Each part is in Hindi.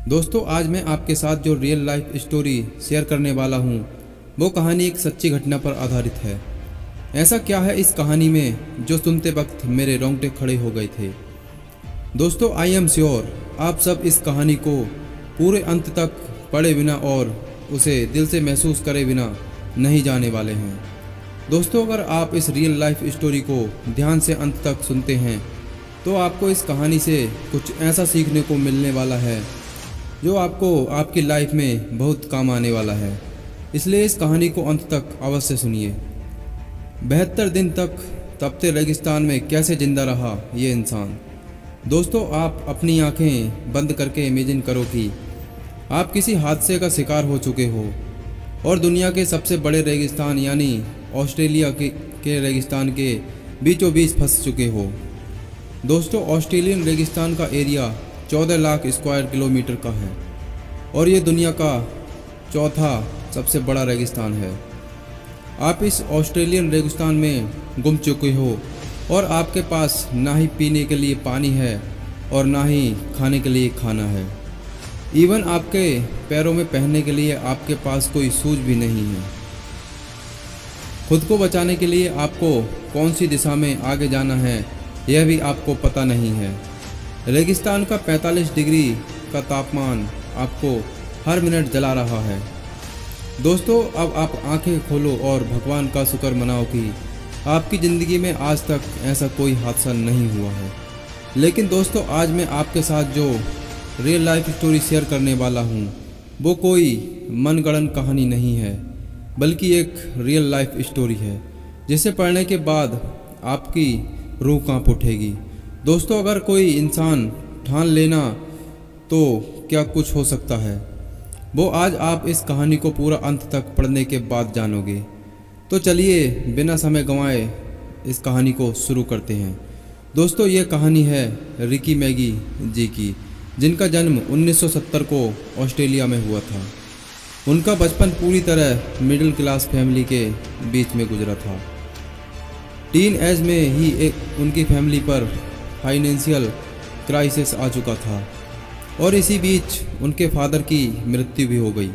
दोस्तों, आज मैं आपके साथ जो रियल लाइफ स्टोरी शेयर करने वाला हूँ वो कहानी एक सच्ची घटना पर आधारित है। ऐसा क्या है इस कहानी में जो सुनते वक्त मेरे रोंगटे खड़े हो गए थे। दोस्तों, आई एम श्योर आप सब इस कहानी को पूरे अंत तक पढ़े बिना और उसे दिल से महसूस करे बिना नहीं जाने वाले हैं। दोस्तों, अगर आप इस रियल लाइफ स्टोरी को ध्यान से अंत तक सुनते हैं तो आपको इस कहानी से कुछ ऐसा सीखने को मिलने वाला है जो आपको आपकी लाइफ में बहुत काम आने वाला है। इसलिए इस कहानी को अंत तक अवश्य सुनिए। 72 दिन तक तपते रेगिस्तान में कैसे जिंदा रहा ये इंसान। दोस्तों, आप अपनी आंखें बंद करके इमेजिन करो कि आप किसी हादसे का शिकार हो चुके हो और दुनिया के सबसे बड़े रेगिस्तान यानी ऑस्ट्रेलिया के रेगिस्तान के बीचों बीच फंस चुके हो। दोस्तों, ऑस्ट्रेलियन रेगिस्तान का एरिया 14 लाख स्क्वायर किलोमीटर का है और ये दुनिया का चौथा सबसे बड़ा रेगिस्तान है। आप इस ऑस्ट्रेलियन रेगिस्तान में गुम चुके हो और आपके पास ना ही पीने के लिए पानी है और ना ही खाने के लिए खाना है। इवन आपके पैरों में पहनने के लिए आपके पास कोई शूज भी नहीं है। खुद को बचाने के लिए आपको कौन सी दिशा में आगे जाना है यह भी आपको पता नहीं है। रेगिस्तान का 45 डिग्री का तापमान आपको हर मिनट जला रहा है। दोस्तों, अब आप आंखें खोलो और भगवान का शुक्र मनाओ कि आपकी ज़िंदगी में आज तक ऐसा कोई हादसा नहीं हुआ है। लेकिन दोस्तों, आज मैं आपके साथ जो रियल लाइफ स्टोरी शेयर करने वाला हूँ वो कोई मनगढ़ंत कहानी नहीं है, बल्कि एक रियल लाइफ स्टोरी है जिसे पढ़ने के बाद आपकी रूह कांप उठेगी। दोस्तों, अगर कोई इंसान ठान लेना तो क्या कुछ हो सकता है, वो आज आप इस कहानी को पूरा अंत तक पढ़ने के बाद जानोगे। तो चलिए बिना समय गंवाए इस कहानी को शुरू करते हैं। दोस्तों, ये कहानी है रिकी मैगी जी की, जिनका जन्म 1970 को ऑस्ट्रेलिया में हुआ था। उनका बचपन पूरी तरह मिडिल क्लास फैमिली के बीच में गुजरा था। टीन एज में ही उनकी फैमिली पर फाइनेंशियल क्राइसिस आ चुका था और इसी बीच उनके फादर की मृत्यु भी हो गई।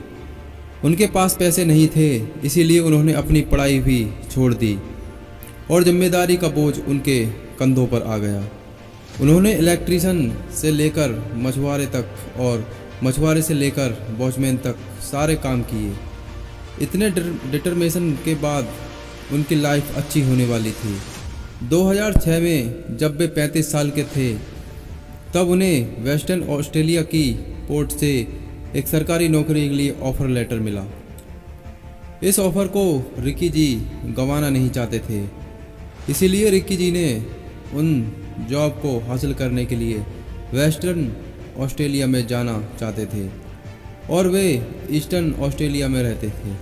उनके पास पैसे नहीं थे, इसीलिए उन्होंने अपनी पढ़ाई भी छोड़ दी और जिम्मेदारी का बोझ उनके कंधों पर आ गया। उन्होंने इलेक्ट्रीशियन से लेकर मछुआरे तक और मछुआरे से लेकर वॉचमैन तक सारे काम किए। इतने डिटर्मिनेशन के बाद उनकी लाइफ अच्छी होने वाली थी। 2006 में जब वे 35 साल के थे तब उन्हें वेस्टर्न ऑस्ट्रेलिया की पोर्ट से एक सरकारी नौकरी के लिए ऑफ़र लेटर मिला। इस ऑफ़र को रिकी जी गंवाना नहीं चाहते थे, इसीलिए रिकी जी ने उन जॉब को हासिल करने के लिए वेस्टर्न ऑस्ट्रेलिया में जाना चाहते थे और वे ईस्टर्न ऑस्ट्रेलिया में रहते थे।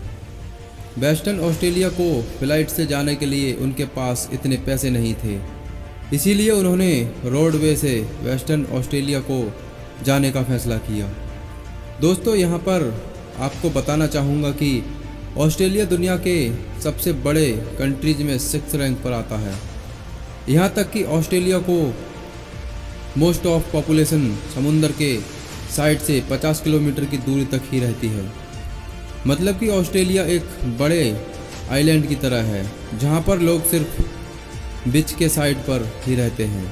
वेस्टर्न ऑस्ट्रेलिया को फ़्लाइट से जाने के लिए उनके पास इतने पैसे नहीं थे, इसीलिए उन्होंने रोडवे से वेस्टर्न ऑस्ट्रेलिया को जाने का फ़ैसला किया। दोस्तों, यहाँ पर आपको बताना चाहूँगा कि ऑस्ट्रेलिया दुनिया के सबसे बड़े कंट्रीज में 6 रैंक पर आता है। यहाँ तक कि ऑस्ट्रेलिया को मोस्ट ऑफ पॉपुलेशन समुंदर के साइड से 50 किलोमीटर की दूरी तक ही रहती है। मतलब कि ऑस्ट्रेलिया एक बड़े आइलैंड की तरह है जहाँ पर लोग सिर्फ बीच के साइड पर ही रहते हैं,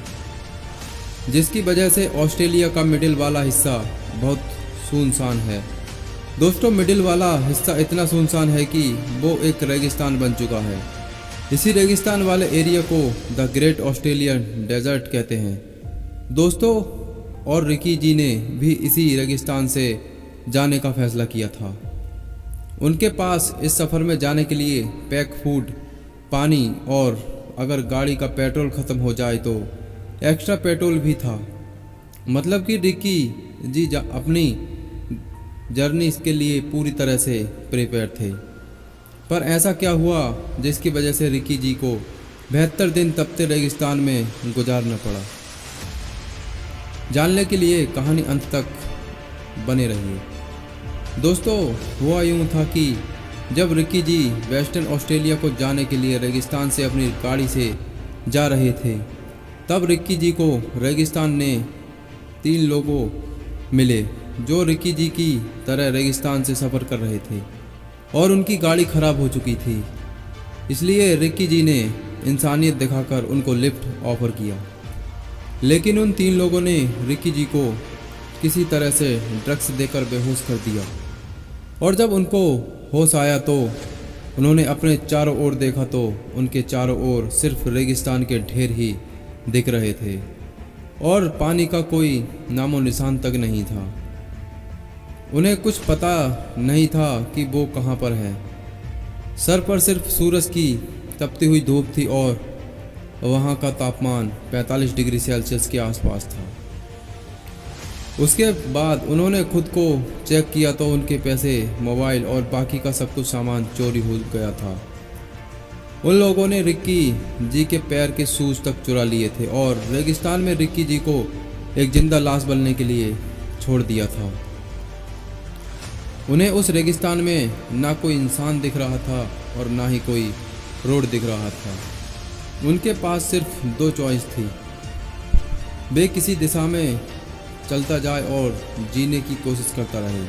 जिसकी वजह से ऑस्ट्रेलिया का मिडिल वाला हिस्सा बहुत सुनसान है। दोस्तों, मिडिल वाला हिस्सा इतना सुनसान है कि वो एक रेगिस्तान बन चुका है। इसी रेगिस्तान वाले एरिया को द ग्रेट ऑस्ट्रेलियन डेजर्ट कहते हैं। दोस्तों, और रिकी जी ने भी इसी रेगिस्तान से जाने का फैसला किया था। उनके पास इस सफ़र में जाने के लिए पैक फूड, पानी और अगर गाड़ी का पेट्रोल ख़त्म हो जाए तो एक्स्ट्रा पेट्रोल भी था। मतलब कि रिकी जी अपनी जर्नी इसके लिए पूरी तरह से प्रिपेयर थे। पर ऐसा क्या हुआ जिसकी वजह से रिकी जी को 72 दिन तपते रेगिस्तान में गुजारना पड़ा। जानने के लिए कहानी अंत तक बने रहिए। दोस्तों, हुआ यूँ था कि जब रिकी जी वेस्टर्न ऑस्ट्रेलिया को जाने के लिए रेगिस्तान से अपनी गाड़ी से जा रहे थे तब रिकी जी को रेगिस्तान ने 3 लोगों मिले जो रिकी जी की तरह रेगिस्तान से सफ़र कर रहे थे और उनकी गाड़ी खराब हो चुकी थी। इसलिए रिकी जी ने इंसानियत दिखाकर उनको लिफ्ट ऑफर किया, लेकिन उन 3 लोगों ने रिकी जी को किसी तरह से ड्रग्स देकर बेहोश कर दिया। और जब उनको होश आया तो उन्होंने अपने चारों ओर देखा तो उनके चारों ओर सिर्फ रेगिस्तान के ढेर ही दिख रहे थे और पानी का कोई नामो निशान तक नहीं था। उन्हें कुछ पता नहीं था कि वो कहाँ पर है। सर पर सिर्फ सूरज की तपती हुई धूप थी और वहाँ का तापमान 45 डिग्री सेल्सियस के आसपास था। उसके बाद उन्होंने खुद को चेक किया तो उनके पैसे, मोबाइल और बाकी का सब कुछ सामान चोरी हो गया था। उन लोगों ने रिक्की जी के पैर के शूज तक चुरा लिए थे और रेगिस्तान में रिक्की जी को एक जिंदा लाश बनने के लिए छोड़ दिया था। उन्हें उस रेगिस्तान में ना कोई इंसान दिख रहा था और ना ही कोई रोड दिख रहा था। उनके पास सिर्फ 2 चॉइस थी। वे किसी दिशा में चलता जाए और जीने की कोशिश करता रहे,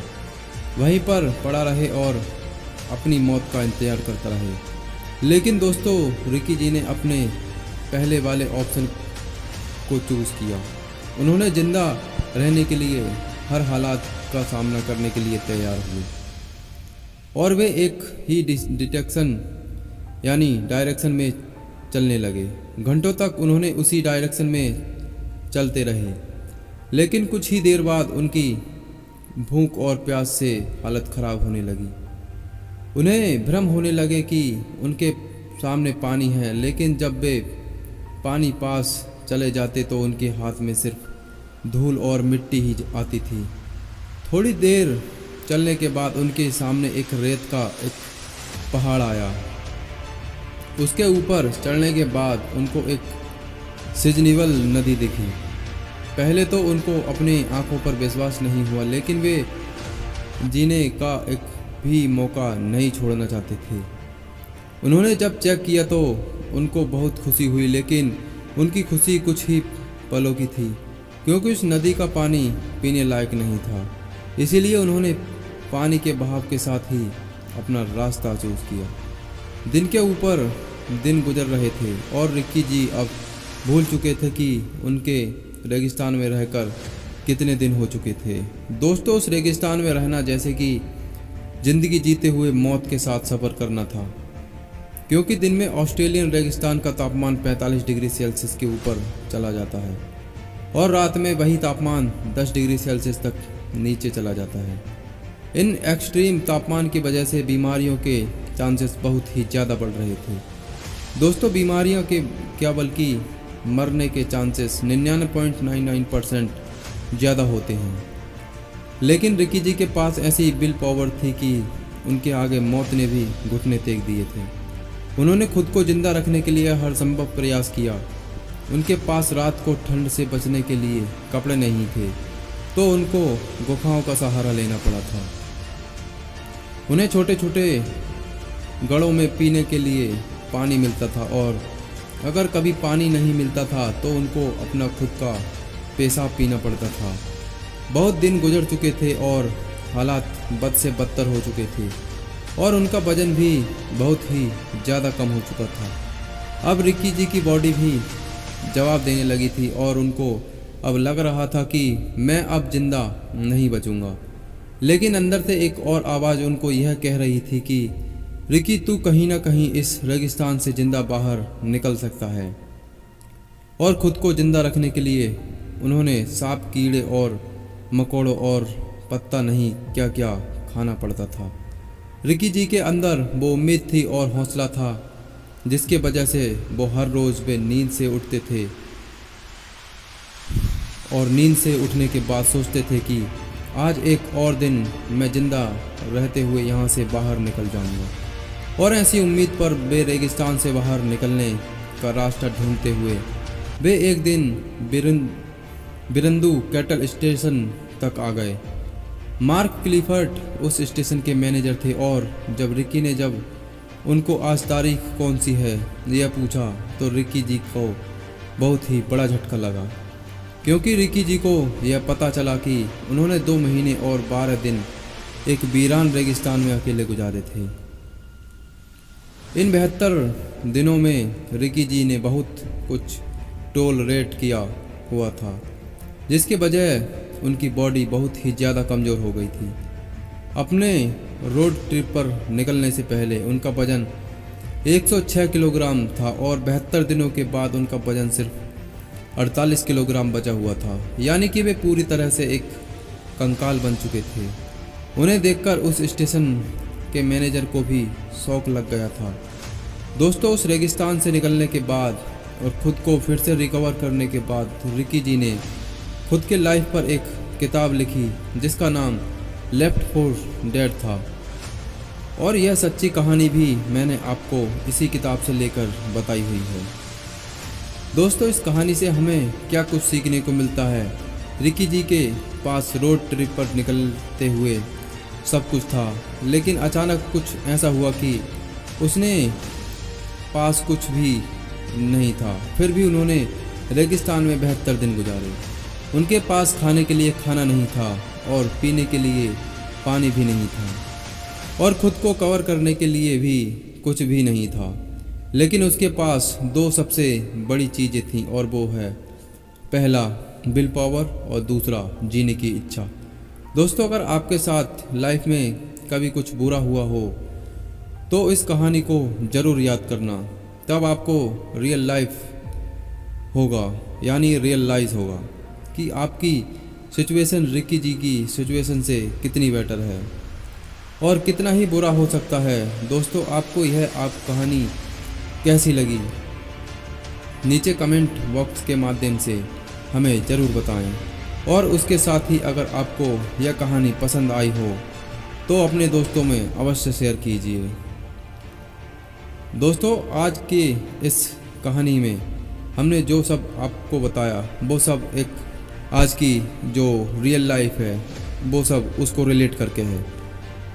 वहीं पर पड़ा रहे और अपनी मौत का इंतजार करता रहे। लेकिन दोस्तों, रिकी जी ने अपने पहले वाले ऑप्शन को चूज़ किया। उन्होंने जिंदा रहने के लिए हर हालात का सामना करने के लिए तैयार हुए और वे एक ही डिटेक्शन यानी डायरेक्शन में चलने लगे। घंटों तक उन्होंने उसी डायरेक्शन में चलते रहे, लेकिन कुछ ही देर बाद उनकी भूख और प्यास से हालत ख़राब होने लगी। उन्हें भ्रम होने लगे कि उनके सामने पानी है, लेकिन जब वे पानी पास चले जाते तो उनके हाथ में सिर्फ धूल और मिट्टी ही आती थी। थोड़ी देर चलने के बाद उनके सामने एक रेत का एक पहाड़ आया। उसके ऊपर चढ़ने के बाद उनको एक सिजनीवल नदी दिखी। पहले तो उनको अपनी आंखों पर विश्वास नहीं हुआ, लेकिन वे जीने का एक भी मौका नहीं छोड़ना चाहते थे। उन्होंने जब चेक किया तो उनको बहुत खुशी हुई, लेकिन उनकी खुशी कुछ ही पलों की थी, क्योंकि उस नदी का पानी पीने लायक नहीं था। इसीलिए उन्होंने पानी के बहाव के साथ ही अपना रास्ता चूज किया। दिन के ऊपर दिन गुजर रहे थे और रिक्की जी अब भूल चुके थे कि उनके रेगिस्तान में रहकर कितने दिन हो चुके थे। दोस्तों, उस रेगिस्तान में रहना जैसे कि ज़िंदगी जीते हुए मौत के साथ सफ़र करना था, क्योंकि दिन में ऑस्ट्रेलियन रेगिस्तान का तापमान 45 डिग्री सेल्सियस के ऊपर चला जाता है और रात में वही तापमान 10 डिग्री सेल्सियस तक नीचे चला जाता है। इन एक्सट्रीम तापमान की वजह से बीमारियों के चांसेस बहुत ही ज़्यादा बढ़ रहे थे। दोस्तों, बीमारियों के क्या बल्कि मरने के चांसेस 99.99% ज़्यादा होते हैं। लेकिन रिकी जी के पास ऐसी विल पावर थी कि उनके आगे मौत ने भी घुटने टेक दिए थे। उन्होंने खुद को जिंदा रखने के लिए हर संभव प्रयास किया। उनके पास रात को ठंड से बचने के लिए कपड़े नहीं थे, तो उनको गुफाओं का सहारा लेना पड़ा था। उन्हें छोटे छोटे गड़ों में पीने के लिए पानी मिलता था और अगर कभी पानी नहीं मिलता था तो उनको अपना खुद का पेशाब पीना पड़ता था। बहुत दिन गुजर चुके थे और हालात बद से बदतर हो चुके थे और उनका वजन भी बहुत ही ज़्यादा कम हो चुका था। अब रिक्की जी की बॉडी भी जवाब देने लगी थी और उनको अब लग रहा था कि मैं अब जिंदा नहीं बचूंगा। लेकिन अंदर से एक और आवाज़ उनको यह कह रही थी कि रिकी, तू कहीं ना कहीं इस रेगिस्तान से जिंदा बाहर निकल सकता है। और ख़ुद को जिंदा रखने के लिए उन्होंने सांप, कीड़े और मकोड़ों और पत्ता नहीं क्या क्या खाना पड़ता था। रिकी जी के अंदर वो उम्मीद थी और हौसला था, जिसके वजह से वो हर रोज़ वे नींद से उठते थे और नींद से उठने के बाद सोचते थे कि आज एक और दिन मैं ज़िंदा रहते हुए यहाँ से बाहर निकल जाऊँगा। और ऐसी उम्मीद पर वे रेगिस्तान से बाहर निकलने का रास्ता ढूंढते हुए वे एक दिन बिरंदू कैटल स्टेशन तक आ गए। मार्क क्लिफर्ड उस स्टेशन के मैनेजर थे और जब रिकी ने उनको आज तारीख कौन सी है यह पूछा तो रिकी जी को बहुत ही बड़ा झटका लगा। क्योंकि रिकी जी को यह पता चला कि उन्होंने 2 महीने और 12 दिन एक वीरान रेगिस्तान में अकेले गुजारे थे। इन 72 दिनों में रिकी जी ने बहुत कुछ टॉलरेट किया हुआ था, जिसके बजाय उनकी बॉडी बहुत ही ज़्यादा कमज़ोर हो गई थी। अपने रोड ट्रिप पर निकलने से पहले उनका वजन 106 किलोग्राम था और 72 दिनों के बाद उनका वजन सिर्फ 48 किलोग्राम बचा हुआ था, यानी कि वे पूरी तरह से एक कंकाल बन चुके थे। उन्हें देखकर उस स्टेशन के मैनेजर को भी शौक लग गया था। दोस्तों, उस रेगिस्तान से निकलने के बाद और ख़ुद को फिर से रिकवर करने के बाद रिकी जी ने खुद के लाइफ पर एक किताब लिखी जिसका नाम लेफ्ट फॉर डेड था। और यह सच्ची कहानी भी मैंने आपको इसी किताब से लेकर बताई हुई है। दोस्तों, इस कहानी से हमें क्या कुछ सीखने को मिलता है। रिकी जी के पास रोड ट्रिप पर निकलते हुए सब कुछ था, लेकिन अचानक कुछ ऐसा हुआ कि उसने पास कुछ भी नहीं था। फिर भी उन्होंने रेगिस्तान में 72 दिन गुजारे। उनके पास खाने के लिए खाना नहीं था और पीने के लिए पानी भी नहीं था और ख़ुद को कवर करने के लिए भी कुछ भी नहीं था। लेकिन उसके पास 2 सबसे बड़ी चीज़ें थीं और वो है, पहला विल पावर और दूसरा जीने की इच्छा। दोस्तों, अगर आपके साथ लाइफ में कभी कुछ बुरा हुआ हो तो इस कहानी को ज़रूर याद करना, तब आपको रियल लाइफ होगा, यानी रियलाइज़ होगा कि आपकी सिचुएशन रिकी जी की सिचुएशन से कितनी बेटर है और कितना ही बुरा हो सकता है। दोस्तों, आपको यह आप कहानी कैसी लगी नीचे कमेंट बॉक्स के माध्यम से हमें ज़रूर बताएं। और उसके साथ ही अगर आपको यह कहानी पसंद आई हो तो अपने दोस्तों में अवश्य शेयर कीजिए। दोस्तों, आज के इस कहानी में हमने जो सब आपको बताया वो सब एक आज की जो रियल लाइफ है वो सब उसको रिलेट करके है।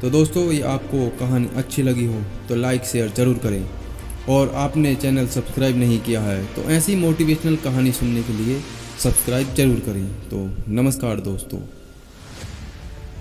तो दोस्तों, ये आपको कहानी अच्छी लगी हो तो लाइक शेयर ज़रूर करें और आपने चैनल सब्सक्राइब नहीं किया है तो ऐसी मोटिवेशनल कहानी सुनने के लिए सब्सक्राइब ज़रूर करें। तो नमस्कार दोस्तों।